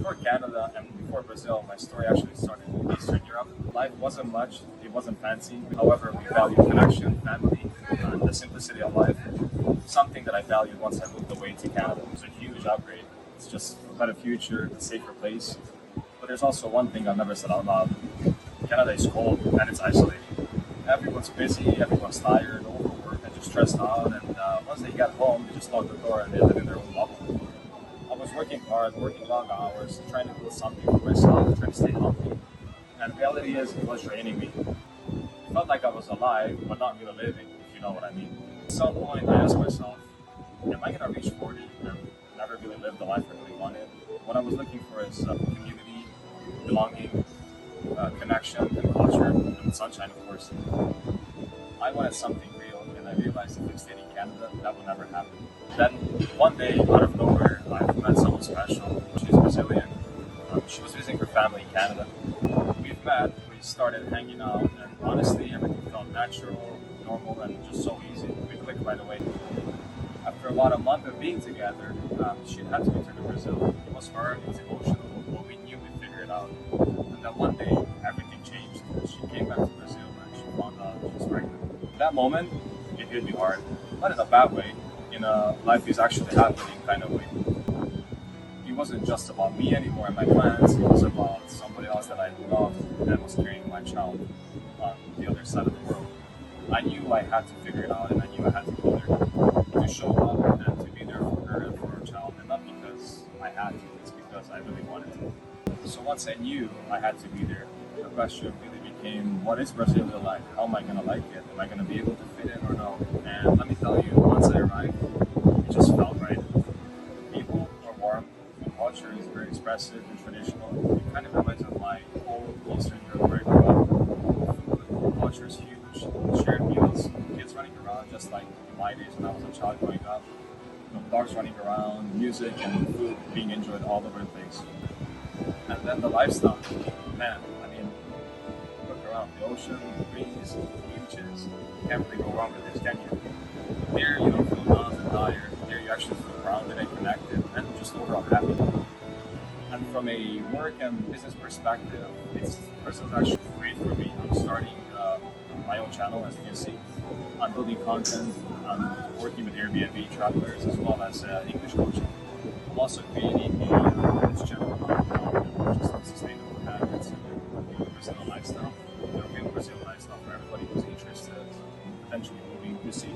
Before Canada and before Brazil, my story actually started in Eastern Europe. Life wasn't much, it wasn't fancy. However, we valued connection, family, and the simplicity of life. Something that I valued once I moved away to Canada. It was a huge upgrade. It's just a better future, a safer place. But there's also one thing I've never said out loud. Canada is cold and it's isolating. Everyone's busy, everyone's tired, overworked, and just stressed out. And once they get home, they just lock the door and they live in their own bubble. I was working hard, working long hours, trying to build something for myself, trying to stay healthy. And the reality is, it was draining me. It felt like I was alive, but not really living, if you know what I mean. At some point, I asked myself, am I going to reach 40 and never really live the life I really wanted? What I was looking for is community, belonging, connection, and culture, and sunshine, of course. I wanted something real, and I realized if I stayed in Canada, that would never happen. Then, one day, out of nowhere, I met someone special. She's Brazilian. She was visiting her family in Canada. We've met, we started hanging out, and honestly, everything felt natural, normal, and just so easy. We clicked right away. After about a month of being together, she had to return to Brazil. It was hard, it was emotional, but we knew we'd figure it out. And then one day, everything changed. She came back to Brazil and she found out she was pregnant. That moment, it hit me hard. Not in a bad way, in a life is actually happening kind of way. It wasn't just about me anymore and my plans, it was about somebody else that I loved that was carrying my child on the other side of the world. I knew I had to figure it out and I knew I had to go there to show up and to be there for her and for her child, and not because I had to, it's because I really wanted to. So once I knew I had to be there, the question really became, what is Brazil like? How am I going to like it? Am I going to be able to fit in or no? And let me tell you, once I arrived, it just felt right. People are warm, the culture is very expressive and traditional. It kind of reminds me of my old Eastern Europe where I grew up. Food culture is huge, shared meals, kids running around just like in my days when I was a child growing up. Dogs running around, music and food being enjoyed all over the place. And then the lifestyle, man, I mean, look around, the ocean, the breeze, the beaches, you can't really go wrong with this, can you? Here you don't feel numb and tired, here you actually feel grounded and connected, and just overall happy. And from a work and business perspective, Brazil's actually great for me. I'm starting my own channel, as you can see. I'm building content, I'm working with Airbnb travelers as well as English coaching. I'm also creating a French channel just on sustainable habits and the Brazilian lifestyle, the real Brazilian lifestyle for everybody who's interested potentially moving to see.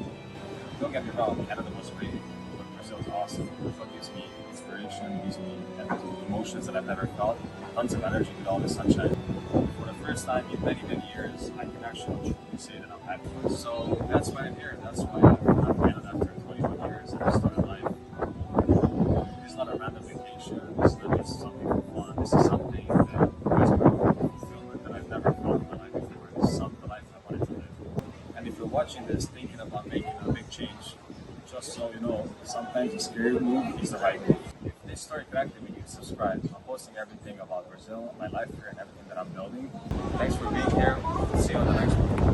Don't get me wrong, Canada was great, but Brazil is awesome. Brazil gives me inspiration, gives me emotions that I've never felt, tons of energy with all this sunshine. For the first time in many, many years, I can actually truly say that I'm happy. So that's why I'm here. That's why I'm in Canada after 21 years and I started life. It's not a random vacation. It's not just something for fun. This is something that brings me fulfillment that I've never felt in my life before. This is the life I wanted to live. And if you're watching this thinking about making a big change, just so you know, sometimes a scary move is the right move. If this story connected with you, subscribe. I'm posting everything about Brazil, my life here, and everything that I'm building. Thanks for being here. See you on the next one.